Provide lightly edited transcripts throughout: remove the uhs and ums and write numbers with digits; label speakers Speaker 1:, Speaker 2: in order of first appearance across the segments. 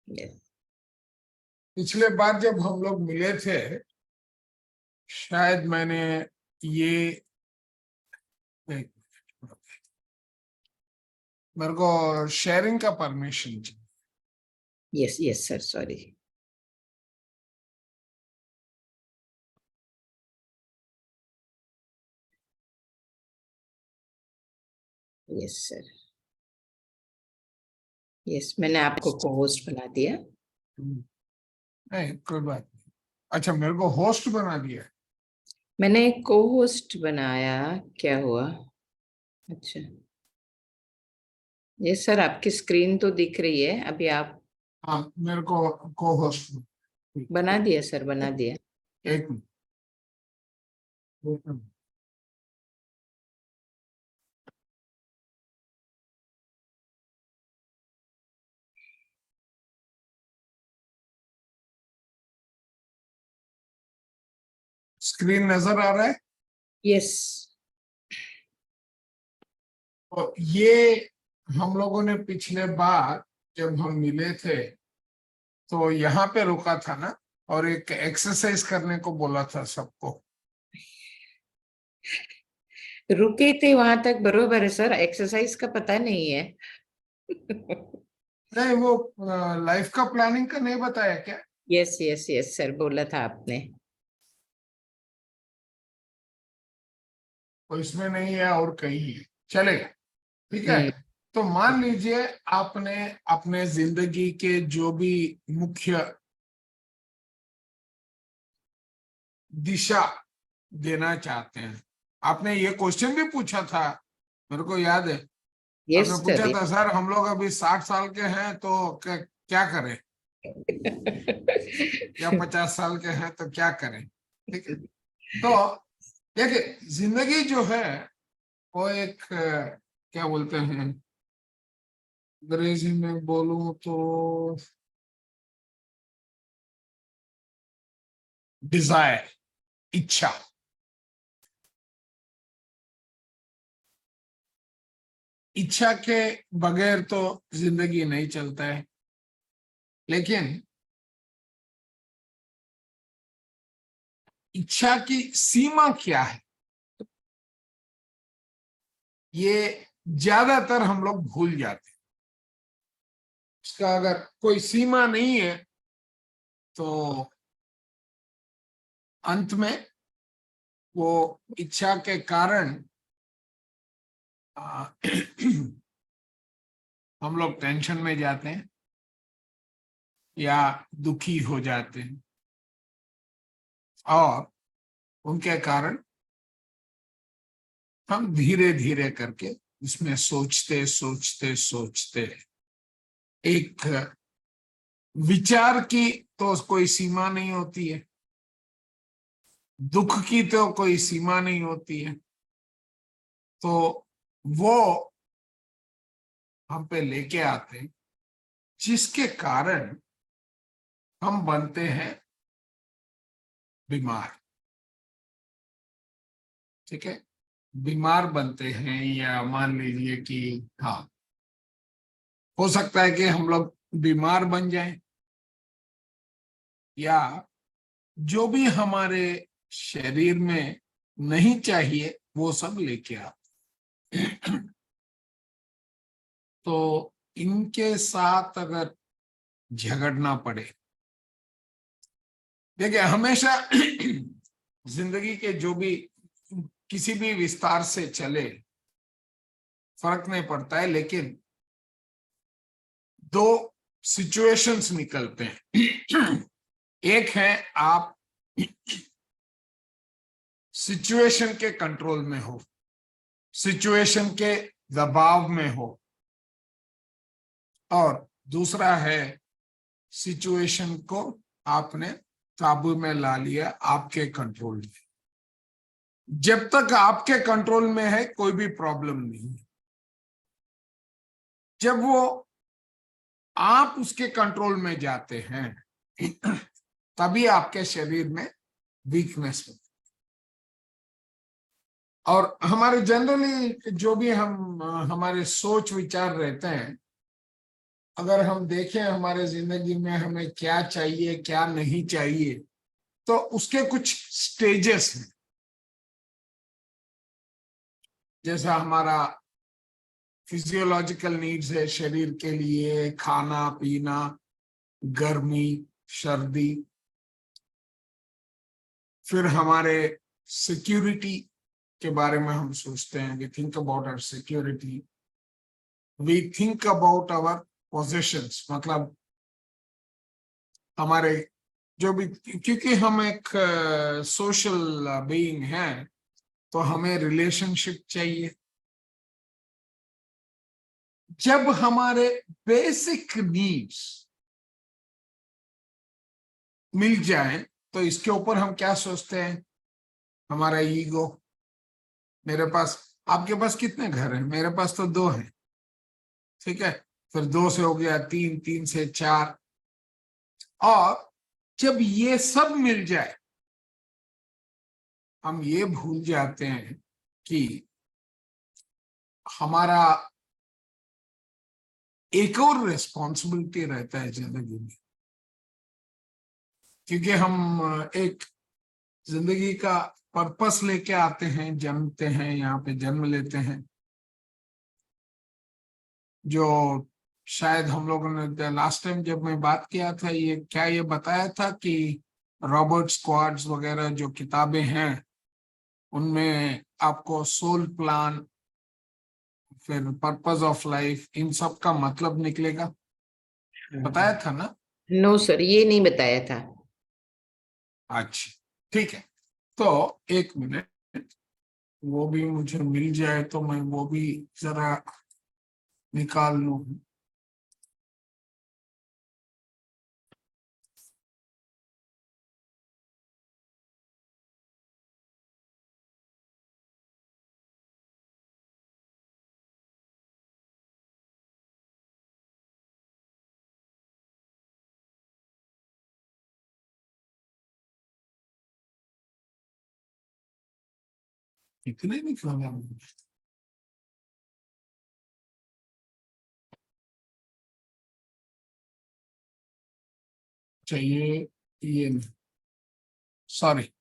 Speaker 1: Yes.
Speaker 2: पिछले बार जब हम लोग मिले थे, शायद मैंने ये मेरे को शेयरिंग का परमिशन चाहिए।
Speaker 1: Yes, yes, sir. Sorry. Yes, sir. Yes, मैंने आपको को-होस्ट बना दिया।
Speaker 2: नहीं, कोई बात नहीं। अच्छा, मेरे को होस्ट बना दिया।
Speaker 1: मैंने को-होस्ट बनाया, क्या हुआ? अच्छा, ये सर आपकी स्क्रीन तो दिख रही है, अभी आप
Speaker 2: हाँ, मेरे को को होस्ट
Speaker 1: बना दिया सर, बना दिया।
Speaker 2: एक मिनट। स्क्रीन नजर आ रहा है?
Speaker 1: यस।
Speaker 2: तो ये हम लोगों ने पिछले बार जब हम मिले थे तो यहाँ पे रुका था ना, और एक एक्सरसाइज करने को बोला था सबको।
Speaker 1: रुके थे वहां तक बरोबर है सर, एक्सरसाइज का पता नहीं है।
Speaker 2: नहीं, वो लाइफ का प्लानिंग का नहीं बताया क्या?
Speaker 1: यस यस यस सर, बोला था आपने।
Speaker 2: तो इसमें नहीं है और कहीं है, चलेगा, ठीक है।
Speaker 1: हम्म।
Speaker 2: तो मान लीजिए आपने अपने जिंदगी के जो भी मुख्य दिशा देना चाहते हैं, आपने ये क्वेश्चन भी पूछा था, मेरे को याद है।
Speaker 1: यस
Speaker 2: आपने पूछा
Speaker 1: सर।
Speaker 2: था, सर हम लोग अभी 60 साल के हैं तो क्या करें, या 50 साल के हैं तो क्या करें, ठीक है। तो देखिए, जिंदगी जो है वो एक क्या बोलते हैं, अंग्रेजी में बोलूं तो डिजायर, इच्छा। इच्छा के बगैर तो जिंदगी नहीं चलता है। लेकिन इच्छा की सीमा क्या है, ये ज्यादातर हम लोग भूल जाते हैं। इसका अगर कोई सीमा नहीं है तो अंत में वो इच्छा के कारण हम लोग टेंशन में जाते हैं या दुखी हो जाते हैं, और उनके कारण हम धीरे धीरे करके उसमें सोचते सोचते सोचते एक विचार की तो कोई सीमा नहीं होती है, दुख की तो कोई सीमा नहीं होती है, तो वो हम पे लेके आते हैं, जिसके कारण हम बनते हैं बीमार। ठीक है, बीमार बनते हैं, या मान लीजिए कि हाँ, हो सकता है कि हम लोग बीमार बन जाएं, या जो भी हमारे शरीर में नहीं चाहिए वो सब लेके आते। तो इनके साथ अगर झगड़ना पड़े, देखिए हमेशा जिंदगी के जो भी किसी भी विस्तार से चले फर्क नहीं पड़ता है, लेकिन दो सिचुएशंस निकलते हैं। एक है आप सिचुएशन के कंट्रोल में हो, सिचुएशन के दबाव में हो, और दूसरा है सिचुएशन को आपने काबू में ला लिया, आपके कंट्रोल में। जब तक आपके कंट्रोल में है कोई भी प्रॉब्लम नहीं है, जब वो आप उसके कंट्रोल में जाते हैं तभी आपके शरीर में वीकनेस होती है। और हमारे जनरली जो भी हम हमारे सोच विचार रहते हैं अगर हम देखें हमारे जिंदगी में हमें क्या चाहिए क्या नहीं चाहिए, तो उसके कुछ स्टेजेस हैं। जैसा हमारा फिजियोलॉजिकल नीड्स है शरीर के लिए, खाना पीना, गर्मी सर्दी, फिर हमारे सिक्योरिटी के बारे में हम सोचते हैं, we think about our security, we think about our possessions, मतलब हमारे जो भी, क्योंकि हम एक सोशल बीइंग हैं, तो हमें रिलेशनशिप चाहिए। जब हमारे बेसिक नीड्स मिल जाएं, तो इसके ऊपर हम क्या सोचते हैं, हमारा ईगो। मेरे पास, आपके पास कितने घर हैं? मेरे पास तो 2 हैं, ठीक है, फिर 2 से हो गया 3, 3 से 4। और जब ये सब मिल जाए, हम ये भूल जाते हैं कि हमारा एक और रिस्पॉन्सिबिलिटी रहता है जिंदगी में, क्योंकि हम एक जिंदगी का पर्पस लेके आते हैं, जन्मते हैं, यहाँ पे जन्म लेते हैं। जो शायद हम लोगों ने लास्ट टाइम जब मैं बात किया था, ये बताया था कि रॉबर्ट स्क्वाड्स वगैरह जो किताबें हैं, उनमें आपको सोल प्लान, फिर पर्पस ऑफ लाइफ, इन सब का मतलब निकलेगा, बताया था ना?
Speaker 1: नो सर, ये नहीं बताया था।
Speaker 2: अच्छा, ठीक है, तो 1 मिनट, वो भी मुझे मिल जाए तो मैं वो भी जरा निकाल लूं। इतने निकाला मुझे। चाहिए ये, सॉरी,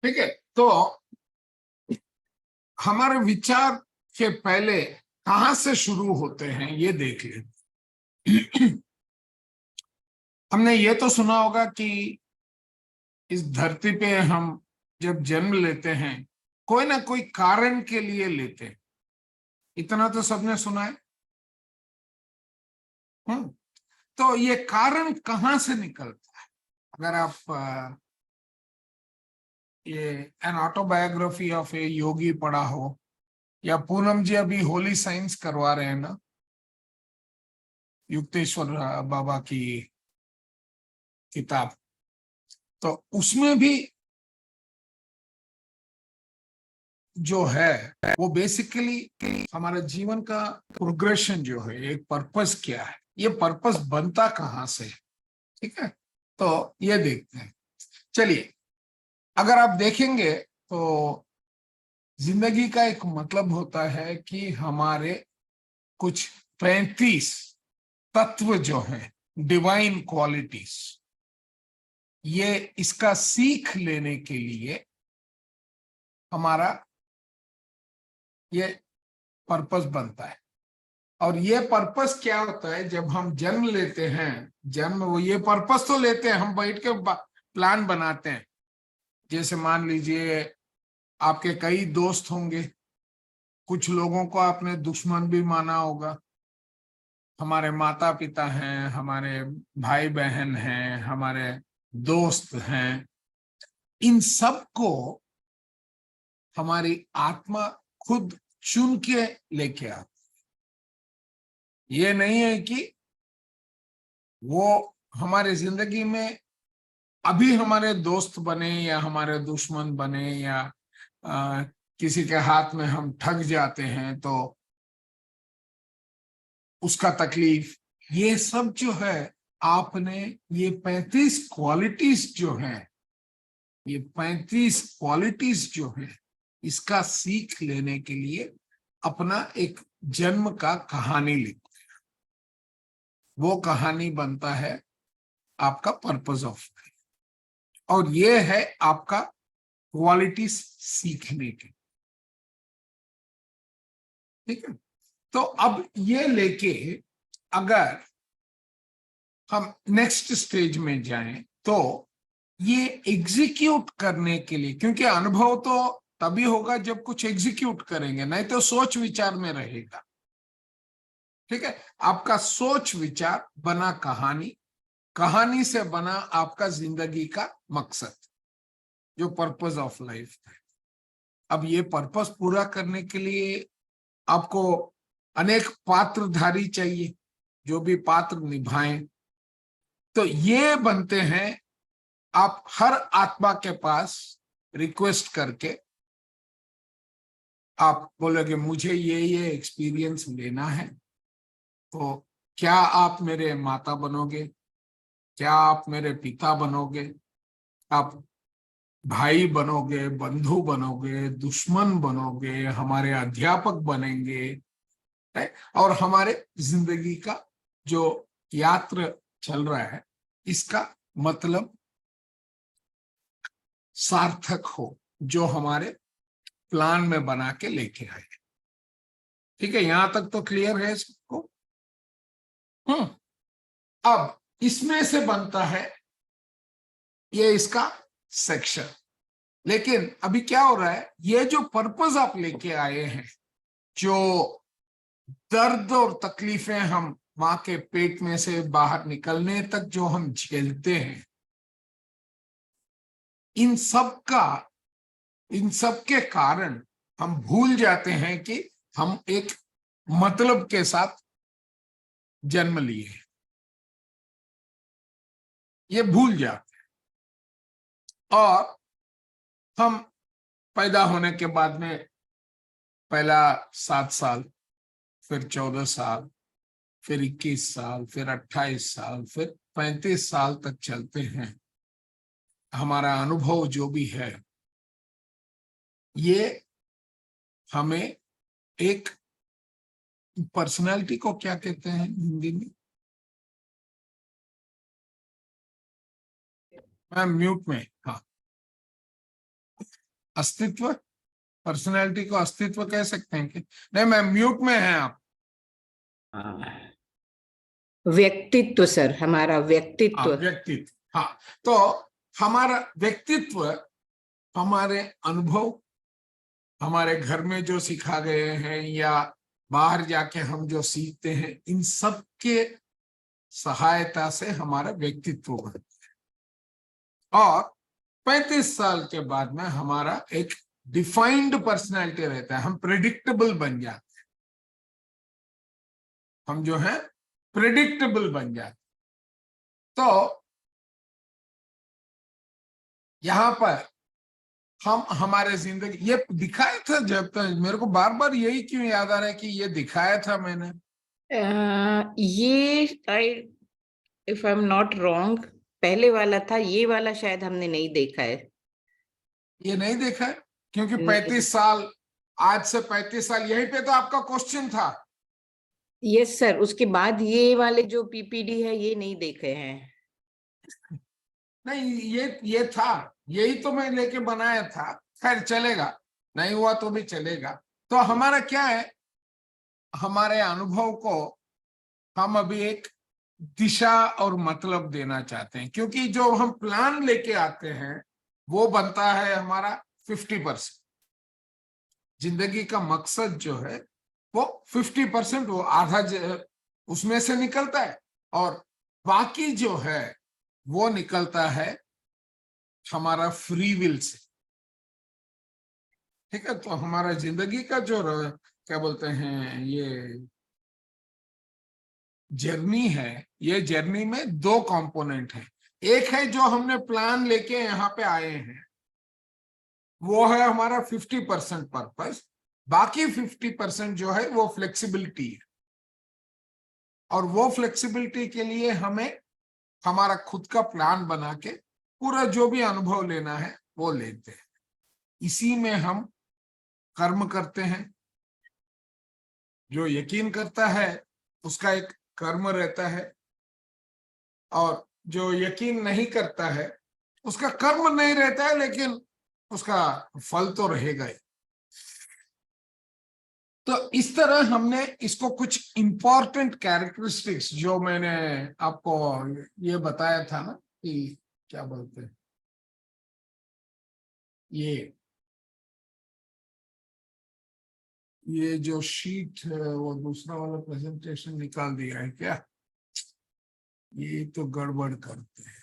Speaker 2: ठीक है, तो हमारे विचार के पहले कहां से शुरू होते हैं ये देख लें। हमने ये तो सुना होगा कि इस धरती पे हम जब जन्म लेते हैं, कोई ना कोई कारण के लिए लेते हैं, इतना तो सबने सुना है। तो ये कारण कहां से निकलता है? अगर आप ये एन ऑटोबायोग्राफी ऑफ ए योगी पढ़ा हो, या पूनम जी अभी होली साइंस करवा रहे हैं ना, युक्तेश्वर बाबा की किताब, तो उसमें भी जो है वो बेसिकली हमारे जीवन का प्रोग्रेशन जो है, एक पर्पस क्या है, ये पर्पस बनता कहाँ से है, ठीक है, तो ये देखते हैं। चलिए, अगर आप देखेंगे तो जिंदगी का एक मतलब होता है कि हमारे कुछ 35 तत्व जो हैं, डिवाइन क्वालिटीज, ये इसका सीख लेने के लिए हमारा ये पर्पस बनता है। और ये पर्पस क्या होता है, जब हम जन्म लेते हैं, जन्म वो ये पर्पस तो लेते हैं, हम बैठ के प्लान बनाते हैं। जैसे मान लीजिए आपके कई दोस्त होंगे, कुछ लोगों को आपने दुश्मन भी माना होगा, हमारे माता पिता हैं, हमारे भाई बहन हैं, हमारे दोस्त हैं, इन सब को हमारी आत्मा खुद चुन के लेके आती। ये नहीं है कि वो हमारे जिंदगी में अभी हमारे दोस्त बने या हमारे दुश्मन बने या किसी के हाथ में हम ठग जाते हैं तो उसका तकलीफ, ये सब जो है आपने ये 35 क्वालिटीज जो है, ये 35 क्वालिटीज जो है, इसका सीख लेने के लिए अपना एक जन्म का कहानी लिखते हैं। वो कहानी बनता है आपका पर्पस ऑफ लाइफ, और ये है आपका क्वालिटीज सीखने के। ठीक है, तो अब ये लेके अगर हम नेक्स्ट स्टेज में जाएं तो ये एग्जीक्यूट करने के लिए, क्योंकि अनुभव तो तभी होगा जब कुछ एग्जीक्यूट करेंगे, नहीं तो सोच विचार में रहेगा। ठीक है, आपका सोच विचार बना कहानी, कहानी से बना आपका जिंदगी का मकसद, जो पर्पस ऑफ लाइफ है। अब ये पर्पस पूरा करने के लिए आपको अनेक पात्रधारी चाहिए, जो भी पात्र निभाएं। तो ये बनते हैं, आप हर आत्मा के पास रिक्वेस्ट करके आप बोलोगे मुझे ये एक्सपीरियंस लेना है, तो क्या आप मेरे माता बनोगे, क्या आप मेरे पिता बनोगे, आप भाई बनोगे, बंधु बनोगे, दुश्मन बनोगे, हमारे अध्यापक बनेंगे, और हमारे जिंदगी का जो यात्रा चल रहा है इसका मतलब सार्थक हो, जो हमारे प्लान में बना के लेके आए। ठीक है, यहां तक तो क्लियर है सबको? अब इसमें से बनता है ये इसका सेक्शन। लेकिन अभी क्या हो रहा है, ये जो पर्पस आप लेके आए हैं, जो दर्द और तकलीफें हम मां के पेट में से बाहर निकलने तक जो हम झेलते हैं, इन सब के कारण हम भूल जाते हैं कि हम एक मतलब के साथ जन्म लिए, ये भूल जाते हैं। और हम पैदा होने के बाद में पहला 7 साल, फिर 14 साल, फिर 21 साल, फिर 28 साल, फिर 35 साल तक चलते हैं। हमारा अनुभव जो भी है ये हमें एक पर्सनालिटी को क्या कहते हैं हिंदी में? मैं म्यूट में, हाँ, अस्तित्व, पर्सनालिटी को अस्तित्व कह सकते हैं कि नहीं? मैं म्यूट में है आप।
Speaker 1: व्यक्तित्व सर, हमारा व्यक्तित्व।
Speaker 2: व्यक्तित्व, हाँ। तो हमारा व्यक्तित्व हमारे अनुभव, हमारे घर में जो सिखा गए हैं या बाहर जाके हम जो सीखते हैं, इन सब के सहायता से हमारा व्यक्तित्व बनता है। और 35 साल के बाद में हमारा एक डिफाइंड पर्सनैलिटी रहता है, हम प्रेडिक्टेबल बन जाते हैं, हम जो है प्रेडिक्टेबल बन जाते। तो यहां पर हम हमारे जिंदगी, ये दिखाया था जब तक, मेरे को बार बार यही क्यों याद आ रहा है कि ये दिखाया था मैंने।
Speaker 1: ये if I am not wrong, पहले वाला था, ये वाला शायद हमने नहीं देखा है।
Speaker 2: ये नहीं देखा है क्योंकि
Speaker 1: नहीं।
Speaker 2: 35 साल, आज से 35 साल, यहीं पे तो आपका क्वेश्चन था।
Speaker 1: यस सर, उसके बाद ये वाले जो पीपीडी है ये नहीं देखे हैं।
Speaker 2: नहीं, ये था, यही तो मैं लेके बनाया था। खैर चलेगा, नहीं हुआ तो भी चलेगा। तो हमारा क्या है, हमारे अनुभव को हम अभी एक दिशा और मतलब देना चाहते हैं, क्योंकि जो हम प्लान लेके आते हैं वो बनता है हमारा 50%। जिंदगी का मकसद जो है वो 50%, वो आधा उसमें से निकलता है, और बाकी जो है वो निकलता है हमारा फ्री विल से। ठीक है। तो हमारा जिंदगी का जो क्या बोलते हैं ये जर्नी है, ये जर्नी में दो कंपोनेंट है। एक है जो हमने प्लान लेके यहाँ पे आए हैं, वो है हमारा 50% पर्पस, बाकी 50% जो है वो फ्लेक्सिबिलिटी है। और वो फ्लेक्सिबिलिटी के लिए हमें हमारा खुद का प्लान बना के पूरा जो भी अनुभव लेना है वो लेते हैं। इसी में हम कर्म करते हैं। जो यकीन करता है उसका एक कर्म रहता है, और जो यकीन नहीं करता है उसका कर्म नहीं रहता है, लेकिन उसका फल तो रहेगा ही। तो इस तरह हमने इसको कुछ इंपॉर्टेंट कैरेक्टरिस्टिक्स जो मैंने आपको ये बताया था ना कि क्या बोलते हैं ये जो शीट है वो दूसरा वाला प्रेजेंटेशन निकाल दिया है क्या? ये तो गड़बड़ करते हैं।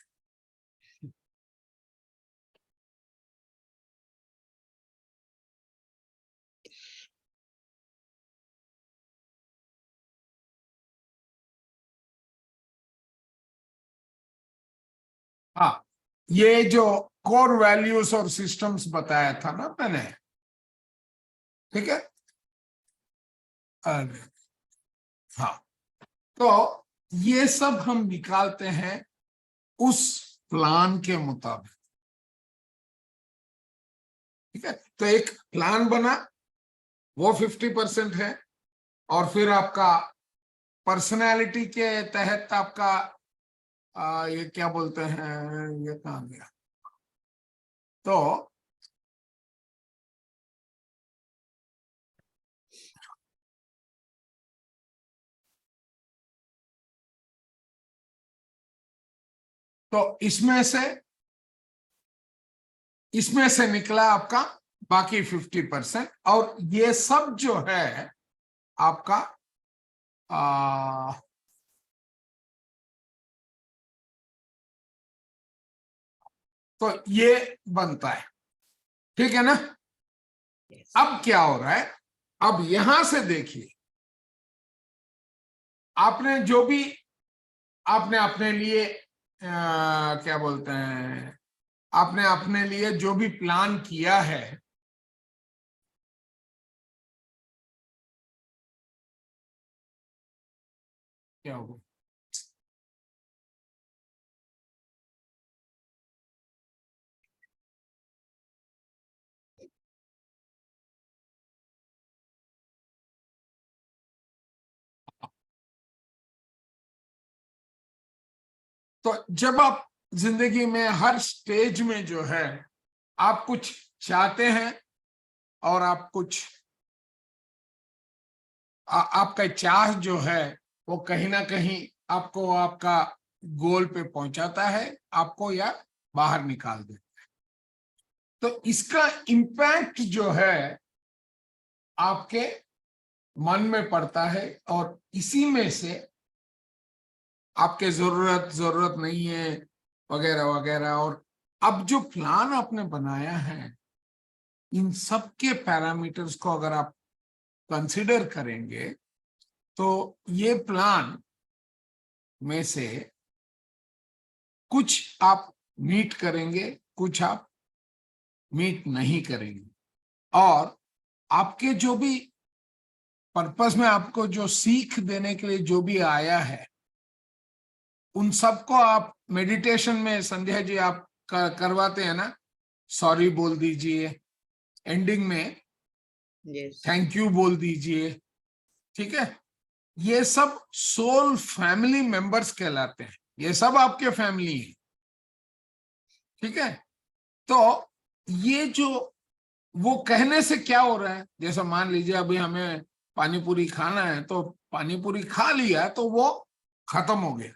Speaker 2: हाँ, ये जो कोर वैल्यूज और सिस्टम्स बताया था ना मैंने, ठीक है। अरे हाँ, तो ये सब हम निकालते हैं उस प्लान के मुताबिक, ठीक है। तो एक प्लान बना, वो 50% है। और फिर आपका पर्सनालिटी के तहत आपका ये क्या बोलते हैं, ये कहाँ गया, तो इसमें से निकला आपका बाकी 50%। और ये सब जो है आपका तो ये बनता है, ठीक है ना।
Speaker 1: Yes.
Speaker 2: अब क्या हो रहा है, अब यहां से देखिए, आपने जो भी आपने अपने लिए क्या बोलते हैं, आपने अपने लिए जो भी प्लान किया है, क्या होगा, तो जब आप जिंदगी में हर स्टेज में जो है आप कुछ चाहते हैं, और आप कुछ आपका चाह जो है वो कहीं ना कहीं आपको आपका गोल पे पहुंचाता है, आपको या बाहर निकाल देता है। तो इसका इम्पैक्ट जो है आपके मन में पड़ता है, और इसी में से आपके जरूरत नहीं है वगैरह वगैरह। और अब जो प्लान आपने बनाया है, इन सब के पैरामीटर्स को अगर आप कंसिडर करेंगे, तो ये प्लान में से कुछ आप मीट करेंगे, कुछ आप मीट नहीं करेंगे। और आपके जो भी पर्पस में आपको जो सीख देने के लिए जो भी आया है, उन सबको आप मेडिटेशन में संध्या जी आप करवाते हैं ना, सॉरी बोल दीजिए, एंडिंग में
Speaker 1: Yes.
Speaker 2: थैंक यू बोल दीजिए, ठीक है। ये सब सोल फैमिली मेंबर्स कहलाते हैं, ये सब आपके फैमिली है, ठीक है। तो ये जो वो कहने से क्या हो रहा है, जैसे मान लीजिए अभी हमें पानी पूरी खाना है, तो पानी पूरी खा लिया तो वो खत्म हो गया।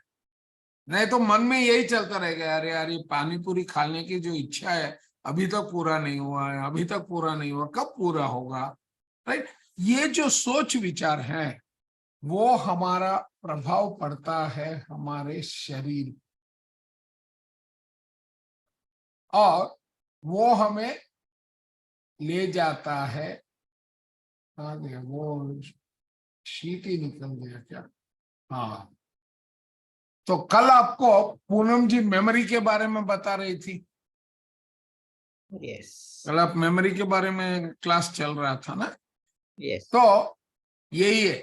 Speaker 2: नहीं तो मन में यही चलता रहेगा, अरे यार ये पानी पूरी खाने की जो इच्छा है अभी तक पूरा नहीं हुआ है, अभी तक पूरा नहीं हुआ, कब पूरा होगा, राइट। ये जो सोच विचार है वो हमारा प्रभाव पड़ता है हमारे शरीर, और वो हमें ले जाता है। आ गया वो, शीट ही निकल गया क्या? हाँ, तो कल आपको पूनम जी मेमोरी के बारे में बता रही थी।
Speaker 1: यस
Speaker 2: कल आप मेमोरी के बारे में क्लास चल रहा था ना।
Speaker 1: यस
Speaker 2: तो यही है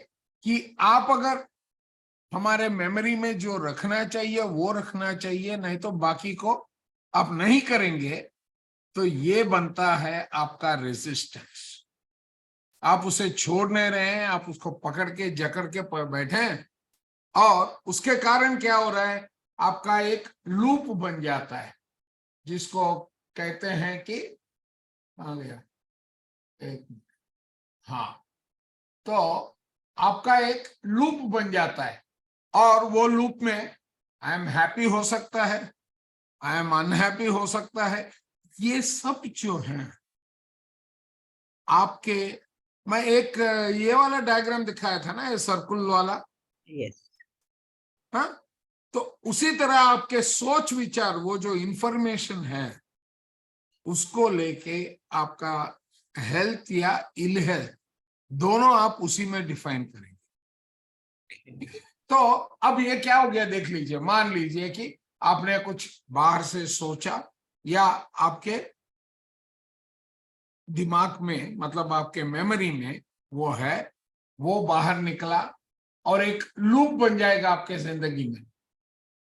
Speaker 2: कि आप अगर हमारे मेमोरी में जो रखना चाहिए वो रखना चाहिए, नहीं तो बाकी को आप नहीं करेंगे, तो ये बनता है आपका रेजिस्टेंस। आप उसे छोड़ नहीं रहे हैं, आप उसको पकड़ के जकड़ के बैठे हैं, और उसके कारण क्या हो रहा है, आपका एक लूप बन जाता है, जिसको कहते हैं कि, आ गया एक, हाँ, तो आपका एक लूप बन जाता है, और वो लूप में आई एम हैप्पी हो सकता है, आई एम अनहैप्पी हो सकता है। ये सब जो है आपके, मैं एक ये वाला डायग्राम दिखाया था ना, ये सर्कुल वाला,
Speaker 1: यस
Speaker 2: हाँ, तो उसी तरह आपके सोच विचार, वो जो इंफॉर्मेशन है, उसको लेके आपका हेल्थ या इल हेल्थ दोनों आप उसी में डिफाइन करेंगे। तो अब ये क्या हो गया देख लीजिए, मान लीजिए कि आपने कुछ बाहर से सोचा, या आपके दिमाग में, मतलब आपके मेमोरी में वो है, वो बाहर निकला, और एक लूप बन जाएगा आपके जिंदगी में,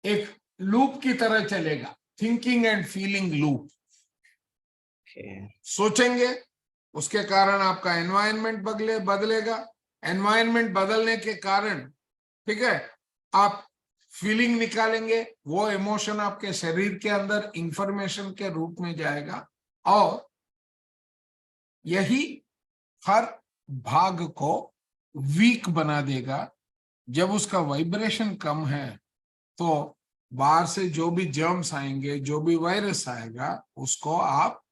Speaker 2: एक लूप की तरह चलेगा, थिंकिंग एंड फीलिंग लूप। सोचेंगे, उसके कारण आपका एनवायरनमेंट बदलेगा, एनवायरनमेंट बदलने के कारण, ठीक है, आप फीलिंग निकालेंगे, वो इमोशन आपके शरीर के अंदर इंफॉर्मेशन के रूप में जाएगा, और यही हर भाग को वीक बना देगा। जब उसका वाइब्रेशन कम है, तो बाहर से जो भी जर्म्स आएंगे, जो भी वायरस आएगा, उसको आप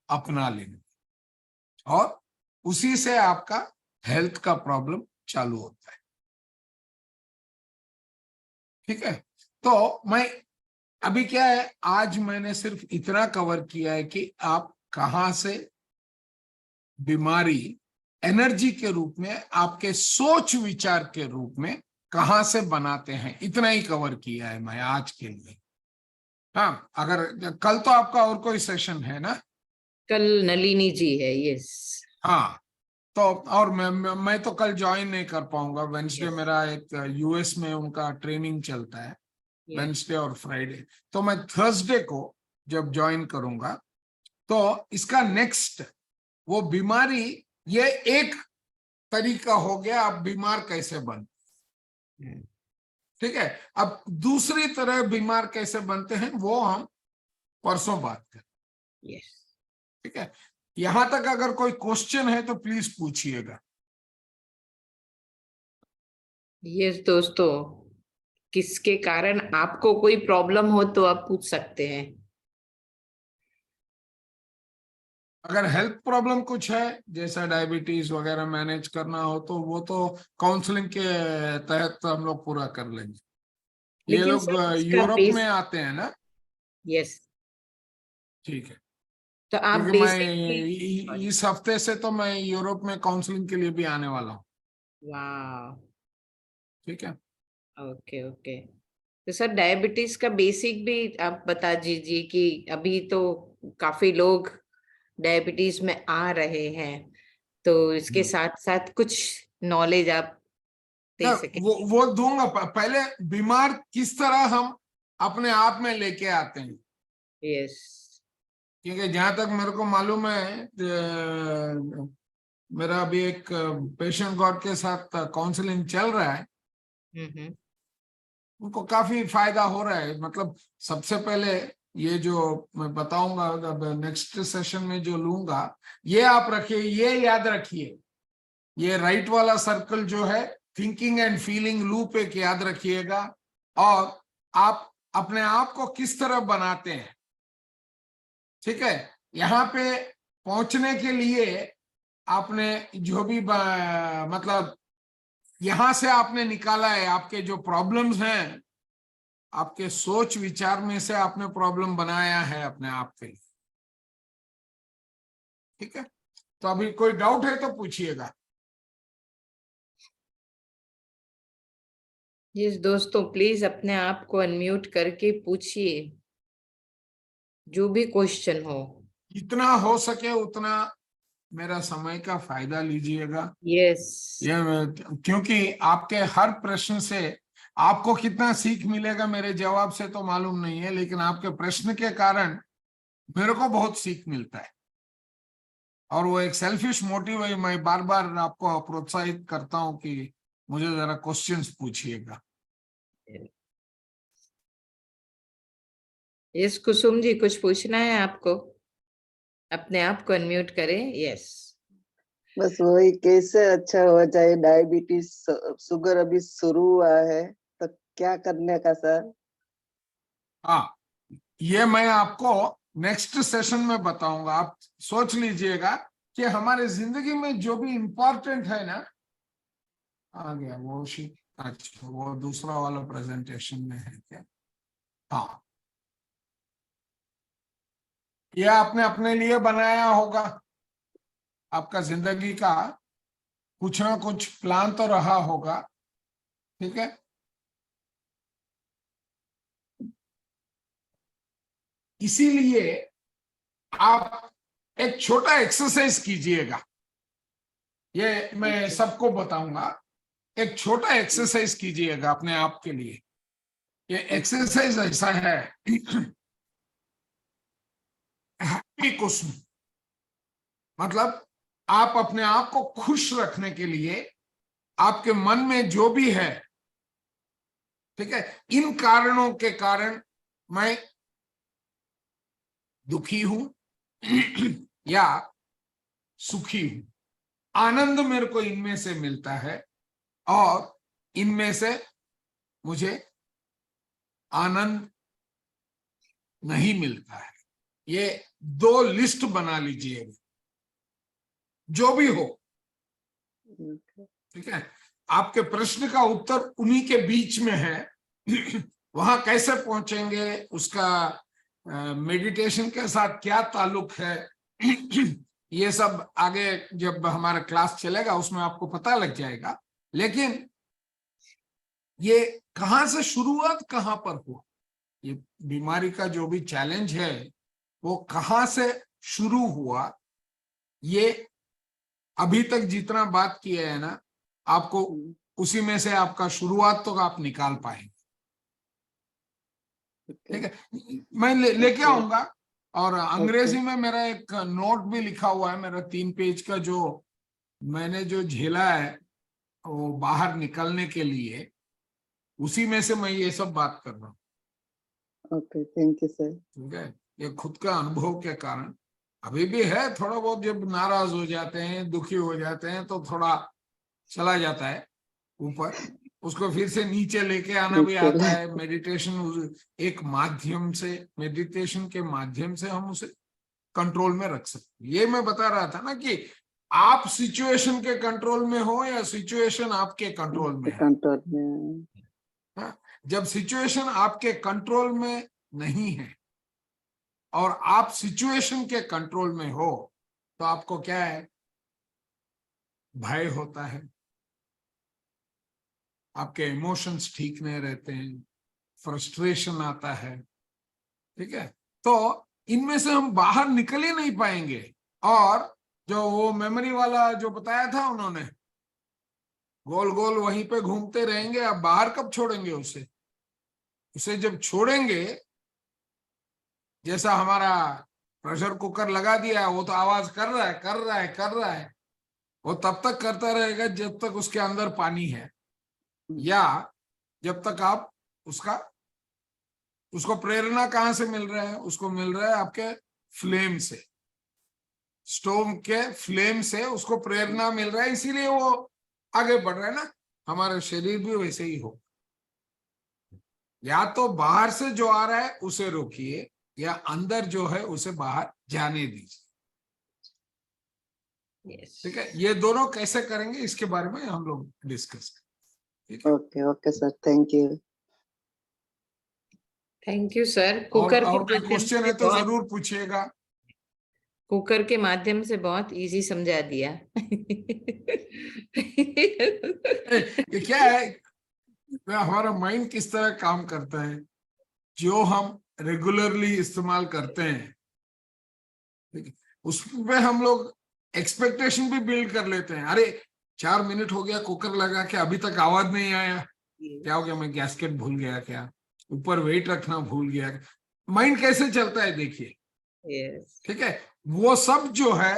Speaker 2: अपना लेंगे, और उसी से आपका हेल्थ का प्रॉब्लम चालू होता है। ठीक है, तो मैं अभी क्या है, आज मैंने सिर्फ इतना कवर किया है कि आप कहां से बीमारी एनर्जी के रूप में, आपके सोच विचार के रूप में कहां से बनाते हैं, इतना ही कवर किया है मैं आज के लिए। हाँ, अगर कल तो आपका और कोई सेशन है ना?
Speaker 1: कल नलिनी जी है। यस
Speaker 2: हाँ, तो और मैं तो कल ज्वाइन नहीं कर पाऊंगा, वेंसडे
Speaker 1: यस
Speaker 2: मेरा एक यूएस में उनका ट्रेनिंग चलता है,
Speaker 1: यस
Speaker 2: वेंसडे और फ्राइडे। तो मैं थर्सडे को जब ज्वाइन करूंगा, तो इसका नेक्स्ट, वो बीमारी, ये एक तरीका हो गया आप बीमार कैसे बन, ठीक है। अब दूसरी तरह बीमार कैसे बनते हैं, वो हम परसों बात करें,
Speaker 1: यस
Speaker 2: ठीक है। यहां तक अगर कोई क्वेश्चन है तो प्लीज पूछिएगा।
Speaker 1: यस दोस्तों, किसके कारण आपको कोई प्रॉब्लम हो तो आप पूछ सकते हैं।
Speaker 2: अगर हेल्थ प्रॉब्लम कुछ है, जैसा डायबिटीज वगैरह मैनेज करना हो, तो वो तो काउंसलिंग के तहत हम लोग पूरा कर लेंगे। ये
Speaker 1: लेकिन
Speaker 2: लोग
Speaker 1: सर इसका
Speaker 2: यूरोप में
Speaker 1: बेस,
Speaker 2: आते हैं ना?
Speaker 1: यस,
Speaker 2: ठीक है,
Speaker 1: तो आप
Speaker 2: क्योंकि मैं
Speaker 1: बेसिक,
Speaker 2: इस हफ्ते से तो मैं यूरोप में काउंसलिंग के लिए भी आने वाला हूँ।
Speaker 1: वाह,
Speaker 2: ठीक है,
Speaker 1: ओके ओके। तो सर डायबिटीज का बेसिक भी आप बता दीजिए कि अभी तो काफी लोग डायबिटीज में आ रहे हैं, तो इसके साथ साथ कुछ नॉलेज आप
Speaker 2: ना,
Speaker 1: दे सके।
Speaker 2: वो दूंगा। पहले बीमार किस तरह हम अपने आप में लेके आते हैं,
Speaker 1: यस
Speaker 2: क्योंकि जहां तक मेरे को मालूम है, मेरा अभी एक पेशेंट गॉड के साथ काउंसलिंग चल रहा है,
Speaker 1: हम्म
Speaker 2: उनको काफी फायदा हो रहा है। मतलब सबसे पहले ये जो मैं बताऊंगा, अब नेक्स्ट सेशन में जो लूंगा, ये आप रखिए, ये याद रखिए, ये राइट वाला सर्कल जो है, थिंकिंग एंड फीलिंग लूप, एक याद रखिएगा। और आप अपने आप को किस तरह बनाते हैं, ठीक है। यहाँ पे पहुंचने के लिए आपने जो भी मतलब यहां से आपने निकाला है, आपके जो प्रॉब्लम्स हैं, आपके सोच विचार में से आपने प्रॉब्लम बनाया है अपने आप के लिए, ठीक है। तो अभी कोई डाउट है तो पूछिएगा।
Speaker 1: यस दोस्तों, प्लीज अपने आप को अनम्यूट करके पूछिए जो भी क्वेश्चन हो।
Speaker 2: जितना हो सके उतना मेरा समय का फायदा लीजिएगा।
Speaker 1: यस।
Speaker 2: ये क्योंकि आपके हर प्रश्न से आपको कितना सीख मिलेगा मेरे जवाब से तो मालूम नहीं है, लेकिन आपके प्रश्न के कारण मेरे को बहुत सीख मिलता है। और वो एक सेल्फिश मोटिव है, मैं बार बार आपको प्रोत्साहित करता हूं कि मुझे जरा क्वेश्चंस पूछिएगा।
Speaker 1: यस कुसुम जी, कुछ पूछना है आपको? अपने आप को अनम्यूट करें। यस।
Speaker 3: बस वही कैसे अच्छा हो जाए, डायबिटीज शुगर अभी शुरू हुआ है तो क्या करने का सर?
Speaker 2: हाँ, ये मैं आपको नेक्स्ट सेशन में बताऊंगा। आप सोच लीजिएगा कि हमारे जिंदगी में जो भी इम्पोर्टेंट है ना, आ गया वो शीट। अच्छा, वो दूसरा वाला प्रेजेंटेशन में है क्या? हाँ, ये आपने अपने लिए बनाया होगा। आपका जिंदगी का कुछ ना कुछ प्लान तो रहा होगा, ठीक है? इसीलिए आप एक छोटा एक्सरसाइज कीजिएगा। ये मैं सबको बताऊंगा। एक छोटा एक्सरसाइज कीजिएगा अपने आप के लिए। ये एक्सरसाइज ऐसा है, हैप्पी क्वेश्चन, मतलब आप अपने आप को खुश रखने के लिए आपके मन में जो भी है, ठीक है, इन कारणों के कारण मैं दुखी हूं या सुखी हूं, आनंद मेरे को इनमें से मिलता है और इनमें से मुझे आनंद नहीं मिलता है। ये दो लिस्ट बना लीजिएगा, जो भी हो, ठीक है? आपके प्रश्न का उत्तर उन्हीं के बीच में है। वहां कैसे पहुंचेंगे, उसका मेडिटेशन के साथ क्या ताल्लुक है, ये सब आगे जब हमारा क्लास चलेगा उसमें आपको पता लग जाएगा। लेकिन ये कहां से शुरुआत कहां पर हुआ, ये बीमारी का जो भी चैलेंज है वो कहां से शुरू हुआ, ये अभी तक जितना बात किया है ना, आपको उसी में से आपका शुरुआत तो आप निकाल पाएंगे। ठीक है, मैं लेके आऊंगा। और अंग्रेजी में मेरा एक नोट भी लिखा हुआ है, मेरा 3 पेज का, जो मैंने जो झेला है वो बाहर निकलने के लिए, उसी में से मैं ये सब बात कर रहा हूँ।
Speaker 3: Okay, thank you sir.
Speaker 2: ठीक है, ये खुद का अनुभव के कारण अभी भी है थोड़ा बहुत, जब नाराज हो जाते हैं, दुखी हो जाते हैं तो थोड़ा चला जाता है ऊपर, उसको फिर से नीचे लेके आना भी आता है। मेडिटेशन एक माध्यम से, मेडिटेशन के माध्यम से हम उसे कंट्रोल में रख सकते हैं। ये मैं बता रहा था ना कि आप सिचुएशन के कंट्रोल में हो या सिचुएशन आपके कंट्रोल में है।
Speaker 3: कंट्रोल में।
Speaker 2: हाँ, जब सिचुएशन आपके कंट्रोल में नहीं है और आप सिचुएशन के कंट्रोल में हो तो आपको क्या है, भय होता है, आपके इमोशंस ठीक नहीं रहते हैं, फ्रस्ट्रेशन आता है। ठीक है, तो इनमें से हम बाहर निकल ही नहीं पाएंगे। और जो वो मेमोरी वाला जो बताया था उन्होंने, गोल गोल वहीं पे घूमते रहेंगे, आप बाहर कब छोड़ेंगे उसे? उसे जब छोड़ेंगे, जैसा हमारा प्रेशर कुकर लगा दिया है, वो तो आवाज कर रहा है कर रहा है कर रहा है, वो तब तक करता रहेगा जब तक उसके अंदर पानी है, या जब तक आप उसको प्रेरणा कहां से मिल रहा है? उसको मिल रहा है आपके फ्लेम से, स्टोव के फ्लेम से उसको प्रेरणा मिल रहा है, इसीलिए वो आगे बढ़ रहा है ना। हमारा शरीर भी वैसे ही हो, या तो बाहर से जो आ रहा है उसे रोकिए, या अंदर जो है उसे बाहर जाने दीजिए। ठीक है, ये दोनों कैसे करेंगे इसके बारे में हम लोग डिस्कस करेंगे।
Speaker 3: Okay okay sir, thank you.
Speaker 1: Thank you sir.
Speaker 2: और
Speaker 1: कुकर के
Speaker 2: कोई
Speaker 1: माध्यम
Speaker 2: क्वेश्चन
Speaker 1: से
Speaker 2: है तो
Speaker 1: बहुत,
Speaker 2: जरूर पूछिएगा।
Speaker 1: कुकर के माध्यम से बहुत इजी समझा दिया।
Speaker 2: ये क्या है, हमारा माइंड किस तरह काम करता है, जो हम रेगुलरली इस्तेमाल करते हैं, ठीक है, उसमें हम लोग एक्सपेक्टेशन भी बिल्ड कर लेते हैं। अरे 4 मिनट हो गया कुकर लगा के, अभी तक आवाज नहीं आया, क्या हो गया, मैं गैसकेट भूल गया क्या, ऊपर वेट रखना भूल गया। माइंड कैसे चलता है देखिए,
Speaker 1: यस,
Speaker 2: ठीक है। वो सब जो है,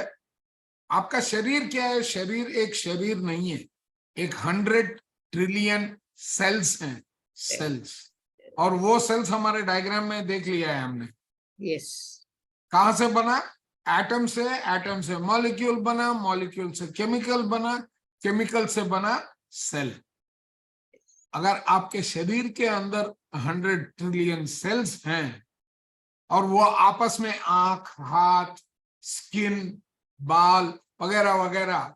Speaker 2: आपका शरीर क्या है, शरीर एक शरीर नहीं है, एक 100 ट्रिलियन सेल्स हैं, सेल्स। और वो सेल्स हमारे डायग्राम में देख लिया है हमने,
Speaker 1: यस,
Speaker 2: कहां से बना, एटम से, एटम से मॉलिक्यूल बना, मॉलिक्यूल से केमिकल बना, केमिकल से बना सेल। अगर आपके शरीर के अंदर 100 ट्रिलियन सेल्स हैं और वो आपस में आंख, हाथ, स्किन, बाल वगैरह वगैरह,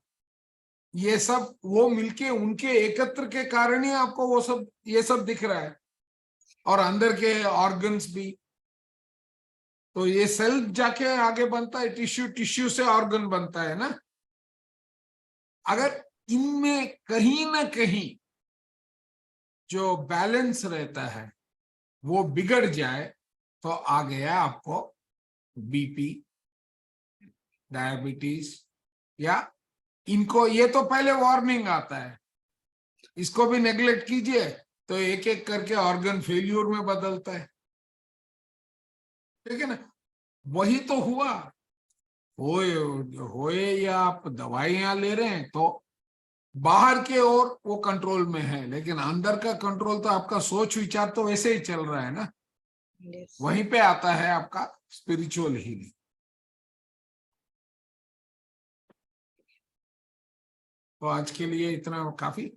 Speaker 2: ये सब वो मिलके उनके एकत्र के कारण ही आपको वो सब, ये सब दिख रहा है, और अंदर के ऑर्गन्स भी। तो ये सेल जाके आगे बनता है टिश्यू, टिश्यू से ऑर्गन बनता है ना। अगर इनमें कहीं ना कहीं जो बैलेंस रहता है वो बिगड़ जाए, तो आ गया आपको बीपी, डायबिटीज, या इनको, ये तो पहले वार्निंग आता है, इसको भी नेग्लेक्ट कीजिए तो एक एक करके ऑर्गन फेल्यूर में बदलता है, ठीक है ना। वही तो हुआ, होए या आप दवाइयां ले रहे हैं तो बाहर के ओर वो कंट्रोल में है, लेकिन अंदर का कंट्रोल तो आपका सोच विचार तो वैसे ही चल रहा है ना।
Speaker 1: यस।
Speaker 2: वहीं पे आता है आपका स्पिरिचुअल हीलिंग। तो आज के लिए इतना काफी।